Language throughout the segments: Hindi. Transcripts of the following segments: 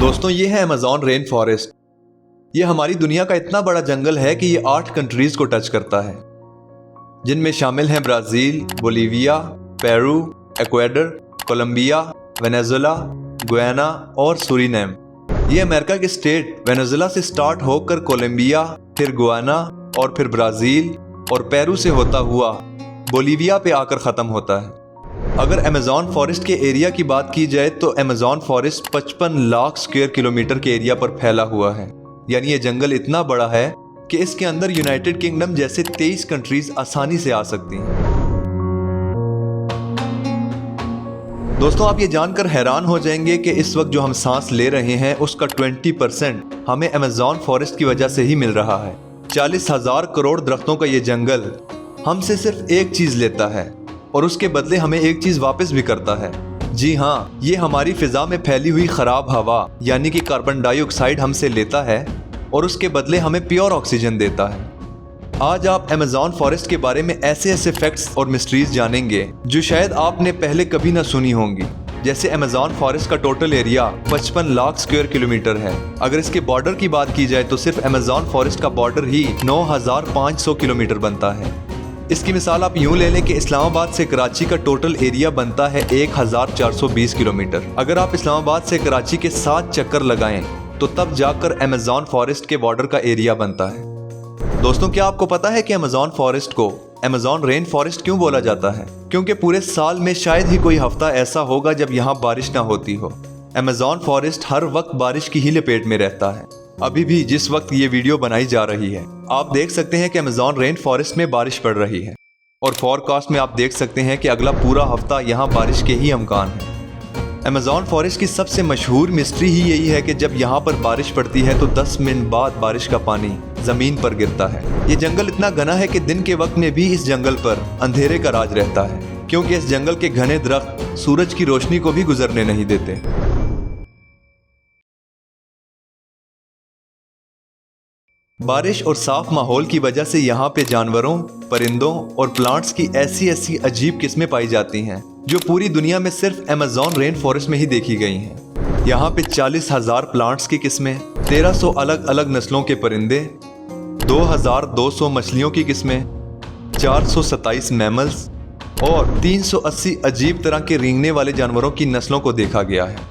दोस्तों ये है अमेज़न रेन फॉरेस्ट। ये हमारी दुनिया का इतना बड़ा जंगल है कि ये 8 कंट्रीज को टच करता है, जिनमें शामिल हैं Brazil, Bolivia, Peru, Ecuador, Colombia, Venezuela, Guyana और सूरीनेम। ये अमेरिका के स्टेट वेनेजुएला से स्टार्ट होकर कोलंबिया, फिर गुयाना और फिर ब्राज़ील और पेरू से होता हुआ बोलीविया पे आकर ख़त्म होता है। अगर अमेज़न फॉरेस्ट के एरिया की बात की जाए तो Amazon forest 55 lakh square kilometre के एरिया पर फैला हुआ है। यानी ये जंगल इतना बड़ा है कि इसके अंदर यूनाइटेड किंगडम जैसे 23 कंट्रीज आसानी से आ सकती हैं। दोस्तों आप ये जानकर हैरान हो जाएंगे कि इस वक्त जो हम सांस ले रहे हैं उसका 20% हमें अमेज़न फॉरेस्ट की वजह से ही मिल रहा है। 40,000 करोड़ दरख्तों का ये जंगल हमसे सिर्फ एक चीज लेता है और उसके बदले हमें एक चीज वापस भी करता है। जी हाँ, ये हमारी फिजा में फैली हुई खराब हवा यानी कि कार्बन डाइऑक्साइड हमसे लेता है और उसके बदले हमें प्योर ऑक्सीजन देता है। आज आप अमेज़न फॉरेस्ट के बारे में ऐसे ऐसे फैक्ट्स और मिस्ट्रीज जानेंगे जो शायद आपने पहले कभी ना सुनी होंगी। जैसे अमेज़न फॉरेस्ट का total area 55 lakh square kilometre है। अगर इसके बॉर्डर की बात की जाए तो सिर्फ अमेज़न फॉरेस्ट का बॉर्डर ही 9,500 किलोमीटर बनता है। इसकी मिसाल आप यूं ले लें कि इस्लामाबाद से कराची का टोटल एरिया बनता है 1420 किलोमीटर। अगर आप इस्लामाबाद से कराची के 7 चक्कर लगाएं तो तब जाकर अमेज़न फॉरेस्ट के बॉर्डर का एरिया बनता है। दोस्तों क्या आपको पता है कि अमेज़न फॉरेस्ट को अमेज़न रेन फॉरेस्ट क्यों बोला जाता है? क्योंकि पूरे साल में शायद ही कोई हफ्ता ऐसा होगा जब यहाँ बारिश ना होती हो। अमेज़न फॉरेस्ट हर वक्त बारिश की ही लपेट में रहता है। अभी भी जिस वक्त ये वीडियो बनाई जा रही है आप देख सकते हैं कि अमेज़न रेन फॉरेस्ट में बारिश पड़ रही है और फोरकास्ट में आप देख सकते हैं कि अगला पूरा हफ्ता यहाँ बारिश के ही इम्कान है। अमेज़न फॉरेस्ट की सबसे मशहूर मिस्ट्री ही यही है कि जब यहाँ पर बारिश पड़ती है तो 10 मिनट बाद बारिश का पानी जमीन पर गिरता है। ये जंगल इतना घना है कि दिन के वक्त में भी इस जंगल पर अंधेरे का राज रहता है, क्योंकि इस जंगल के घने दरख्त सूरज की रोशनी को भी गुजरने नहीं देते। बारिश और साफ माहौल की वजह से यहाँ पे जानवरों, परिंदों और प्लांट्स की ऐसी ऐसी अजीब किस्में पाई जाती हैं जो पूरी दुनिया में सिर्फ अमेज़न रेन फॉरेस्ट में ही देखी गई हैं। यहाँ पे 40,000 प्लांट्स की किस्में, 1300 अलग अलग नस्लों के परिंदे, 2200 मछलियों की किस्में, 427 मैमल्स और 380 अजीब तरह के रेंगने वाले जानवरों की नस्लों को देखा गया है।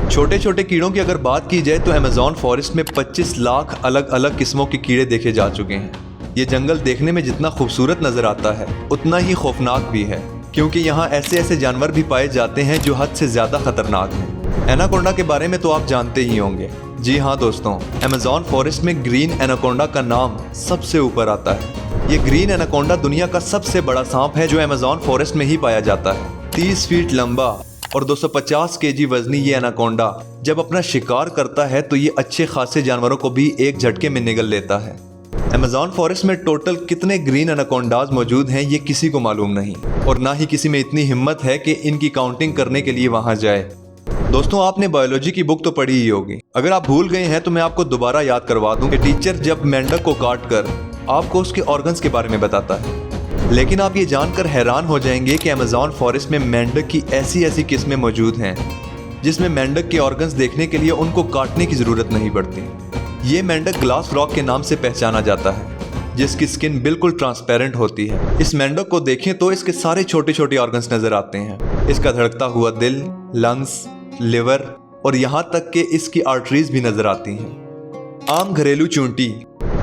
छोटे छोटे कीड़ों की अगर बात की जाए तो अमेज़न फॉरेस्ट में 25 लाख अलग अलग किस्मों के कीड़े देखे जा चुके हैं। ये जंगल देखने में जितना खूबसूरत नजर आता है उतना ही खौफनाक भी है, क्योंकि यहाँ ऐसे ऐसे जानवर भी पाए जाते हैं जो हद से ज्यादा खतरनाक हैं। एनाकोंडा के बारे में तो आप जानते ही होंगे। जी हाँ दोस्तों, अमेज़न फॉरेस्ट में ग्रीन एनाकोंडा का नाम सबसे ऊपर आता है। ये ग्रीन एनाकोंडा दुनिया का सबसे बड़ा सांप है जो अमेज़न फॉरेस्ट में ही पाया जाता है। 30 फीट लंबा और 250 केजी वजनी ये एनाकोंडा जब अपना शिकार करता है तो ये अच्छे खासे जानवरों को भी एक झटके में निगल लेता है। अमेज़न फॉरेस्ट में टोटल कितने ग्रीन एनाकोंडाज मौजूद हैं ये किसी को मालूम नहीं, और ना ही किसी में इतनी हिम्मत है कि इनकी काउंटिंग करने के लिए वहां जाए। दोस्तों आपने बायोलॉजी की बुक तो पढ़ी ही होगी। अगर आप भूल गए हैं तो मैं आपको दोबारा याद करवा दूं कि टीचर जब मेंढक को काट कर आपको उसके ऑर्गन्स के बारे में बताता है। लेकिन आप ये जानकर हैरान हो जाएंगे कि अमेज़न फॉरेस्ट में मेंढक की ऐसी ऐसी किस्में मौजूद हैं जिसमें मेंढक के ऑर्गन्स देखने के लिए उनको काटने की ज़रूरत नहीं पड़ती। ये मेंढक ग्लास फ्रॉग के नाम से पहचाना जाता है, जिसकी स्किन बिल्कुल ट्रांसपेरेंट होती है। इस मेंढक को देखें तो इसके सारे छोटे छोटे ऑर्गन्स नजर आते हैं। इसका धड़कता हुआ दिल, लंग्स, लिवर और यहाँ तक कि इसकी आर्टरीज भी नजर आती हैं। आम घरेलू चूंटी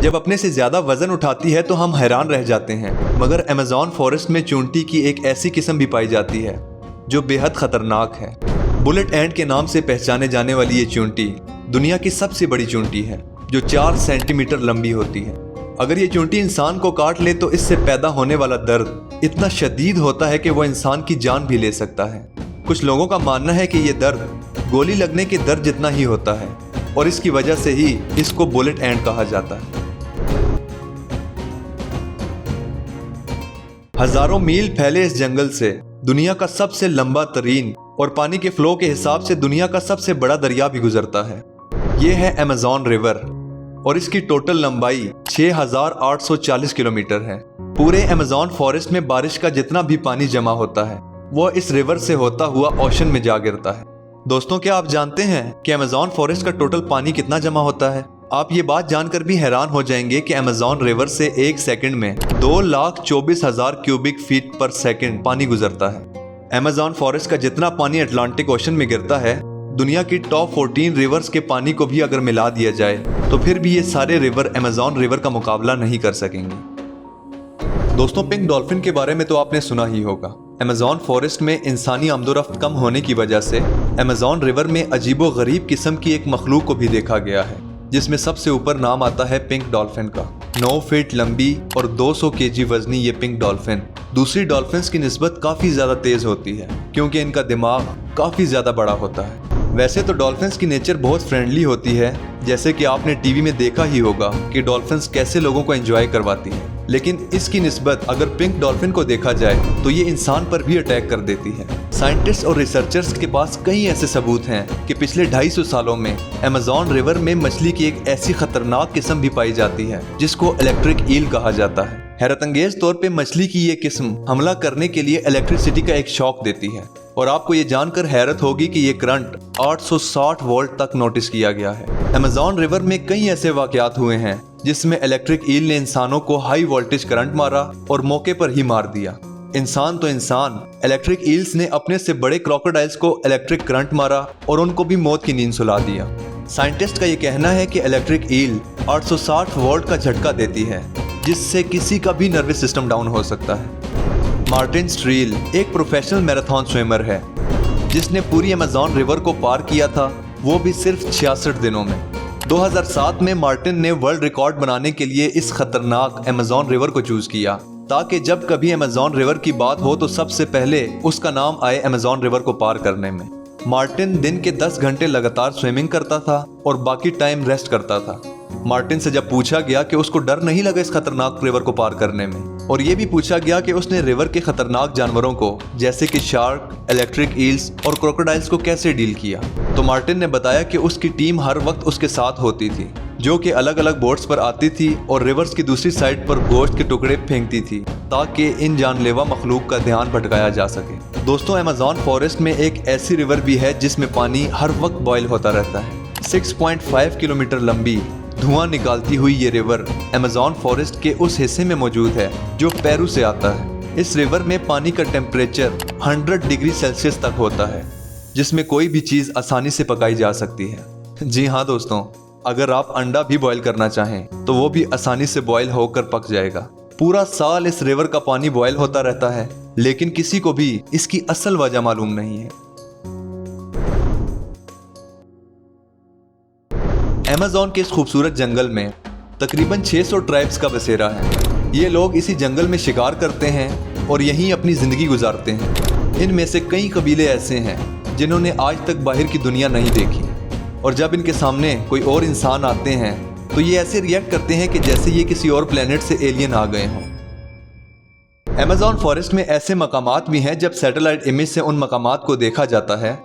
जब अपने से ज्यादा वजन उठाती है तो हम हैरान रह जाते हैं, मगर अमेज़न फॉरेस्ट में चूंटी की एक ऐसी किस्म भी पाई जाती है जो बेहद खतरनाक है। बुलेट एंट के नाम से पहचाने जाने वाली ये चूंटी दुनिया की सबसे बड़ी चूंटी है जो 4 सेंटीमीटर लंबी होती है। अगर ये चूंटी इंसान को काट ले तो इससे पैदा होने वाला दर्द इतना शदीद होता है कि वो इंसान की जान भी ले सकता है। कुछ लोगों का मानना है कि ये दर्द गोली लगने के दर्द जितना ही होता है और इसकी वजह से ही इसको बुलेट एंट कहा जाता है। हजारों मील फैले इस जंगल से दुनिया का सबसे लंबा तरीन और पानी के फ्लो के हिसाब से दुनिया का सबसे बड़ा दरिया भी गुजरता है। ये है अमेज़न रिवर और इसकी टोटल लंबाई 6,840 किलोमीटर है। पूरे अमेज़न फॉरेस्ट में बारिश का जितना भी पानी जमा होता है वो इस रिवर से होता हुआ ओशन में जा गिरता है। दोस्तों, क्या आप जानते हैं कि अमेज़न फॉरेस्ट का टोटल पानी कितना जमा होता है? आप ये बात जानकर भी हैरान हो जाएंगे कि अमेज़न रिवर से एक सेकंड में 2,24,000 क्यूबिक फीट पर सेकंड पानी गुजरता है। अमेज़न फॉरेस्ट का जितना पानी अटलांटिक ओशन में गिरता है, दुनिया की टॉप 14 रिवर्स के पानी को भी अगर मिला दिया जाए तो फिर भी ये सारे रिवर अमेज़न रिवर का मुकाबला नहीं कर सकेंगे। दोस्तों, पिंक डॉल्फिन के बारे में तो आपने सुना ही होगा। अमेज़न फॉरेस्ट में इंसानी आमदोरफ्त कम होने की वजह से अमेज़न रिवर में अजीबो गरीब किस्म की एक मखलूक को भी देखा गया है, जिसमें सबसे ऊपर नाम आता है पिंक डॉल्फिन का। 9 फीट लंबी और 200 केजी वजनी ये पिंक डॉल्फिन दूसरी डॉल्फिन्स की निस्बत काफ़ी ज़्यादा तेज़ होती है, क्योंकि इनका दिमाग काफ़ी ज़्यादा बड़ा होता है। वैसे तो डॉल्फिन्स की नेचर बहुत फ्रेंडली होती है, जैसे कि आपने टीवी में देखा ही होगा कि डॉल्फिन्स कैसे लोगों को एंजॉय करवाती हैं। लेकिन इसकी निस्बत अगर पिंक डॉल्फिन को देखा जाए तो ये इंसान पर भी अटैक कर देती है। साइंटिस्ट और रिसर्चर्स के पास कई ऐसे सबूत हैं कि पिछले 250 सालों में अमेज़न रिवर में मछली की एक ऐसी खतरनाक किस्म भी पाई जाती है जिसको इलेक्ट्रिक ईल कहा जाता है। हैरतअंगेज तौर पे मछली की ये किस्म हमला करने के लिए इलेक्ट्रिसिटी का एक शॉक देती है, और आपको ये जानकर हैरत होगी कि ये करंट 860 वोल्ट तक नोटिस किया गया है। अमेज़न रिवर में कई ऐसे वाकयात हुए हैं जिसमें इलेक्ट्रिक ईल ने इंसानों को हाई वोल्टेज करंट मारा और मौके पर ही मार दिया। इंसान तो इंसान, इलेक्ट्रिक ईल्स ने अपने से बड़े क्रोकोडाइल्स को इलेक्ट्रिक करंट मारा और उनको भी मौत की नींद सुला दिया। साइंटिस्ट का ये कहना है कि इलेक्ट्रिक ईल 860 वोल्ट का झटका देती है, जिससे किसी का भी नर्वस सिस्टम डाउन हो सकता है। मार्टिन स्ट्रील एक प्रोफेशनल मैराथन स्विमर है, जिसने पूरी अमेज़न रिवर को पार किया था, वो भी सिर्फ 66 दिनों में। 2007 में मार्टिन ने वर्ल्ड रिकॉर्ड बनाने के लिए इस खतरनाक अमेज़न रिवर को चूज किया, ताकि जब कभी अमेज़न रिवर की बात हो तो सबसे पहले उसका नाम आए अमेज़न रिवर को पार करने में। मार्टिन दिन के 10 घंटे लगातार स्विमिंग करता था और बाकी टाइम रेस्ट करता था। मार्टिन से जब पूछा गया कि उसको डर नहीं लगा इस खतरनाक रिवर को पार करने में, और ये भी पूछा गया कि उसने रिवर के खतरनाक जानवरों को जैसे कि शार्क, इलेक्ट्रिक ईल्स और क्रोकोडाइल्स को कैसे डील किया, तो मार्टिन ने बताया कि उसकी टीम हर वक्त उसके साथ होती थी, जो कि अलग अलग बोट्स पर आती थी और रिवर्स की दूसरी साइड पर गोश्त के टुकड़े फेंकती थी, ताकि इन जानलेवा मखलूक का ध्यान भटकाया जा सके। दोस्तों, अमेज़न फॉरेस्ट में एक ऐसी रिवर भी है जिसमें पानी हर वक्त बॉयल होता रहता है। 6.5 किलोमीटर लंबी धुआं निकालती हुई ये रिवर अमेज़न फॉरेस्ट के उस हिस्से में मौजूद है जो पेरू से आता है। इस रिवर में पानी का टेम्परेचर 100 डिग्री सेल्सियस तक होता है, जिसमें कोई भी चीज़ आसानी से पकाई जा सकती है। जी हाँ दोस्तों, अगर आप अंडा भी बॉयल करना चाहें तो वो भी आसानी से बॉयल होकर पक जाएगा। पूरा साल इस रिवर का पानी बॉयल होता रहता है, लेकिन किसी को भी इसकी असल वजह मालूम नहीं है। अमेज़न के इस खूबसूरत जंगल में तकरीबन 600 ट्राइब्स का बसेरा है। ये लोग इसी जंगल में शिकार करते हैं और यहीं अपनी ज़िंदगी गुजारते हैं। इनमें से कई कबीले ऐसे हैं जिन्होंने आज तक बाहर की दुनिया नहीं देखी, और जब इनके सामने कोई और इंसान आते हैं तो ये ऐसे रिएक्ट करते हैं कि जैसे ये किसी और प्लेनेट से एलियन आ गए हों। अमेज़न फॉरेस्ट में ऐसे मकामात भी हैं जब सैटेलाइट इमेज से उन मकामात को देखा जाता है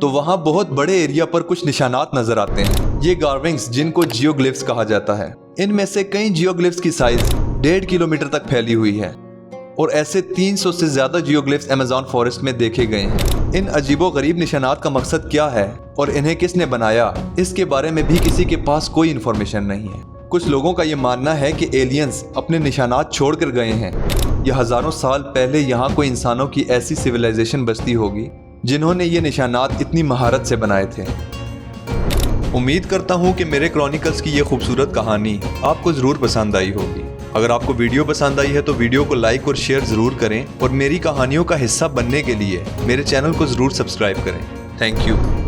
तो वहाँ बहुत बड़े एरिया पर कुछ निशानात नजर आते हैं। ये गार्विंग्स, जिनको जियोग्लिफ्स कहा जाता है, इनमें से कई जियोग्लिफ्स की साइज 1.5 किलोमीटर तक फैली हुई है, और ऐसे 300 से ज्यादा जियोग्लिफ्स अमेज़न फॉरेस्ट में देखे गए हैं। इन अजीबो गरीब निशानात का मकसद क्या है और इन्हें किसने बनाया, इसके बारे में भी किसी के पास कोई इन्फॉर्मेशन नहीं है। कुछ लोगों का ये मानना है कि एलियंस अपने निशानात छोड़कर गए हैं, या हजारों साल पहले यहाँ कोई इंसानों की ऐसी सिविलाइजेशन बसती होगी जिन्होंने ये निशानात इतनी महारत से बनाए थे। उम्मीद करता हूँ कि मेरे क्रॉनिकल्स की ये खूबसूरत कहानी आपको ज़रूर पसंद आई होगी। अगर आपको वीडियो पसंद आई है तो वीडियो को लाइक और शेयर ज़रूर करें, और मेरी कहानियों का हिस्सा बनने के लिए मेरे चैनल को ज़रूर सब्सक्राइब करें। Thank you.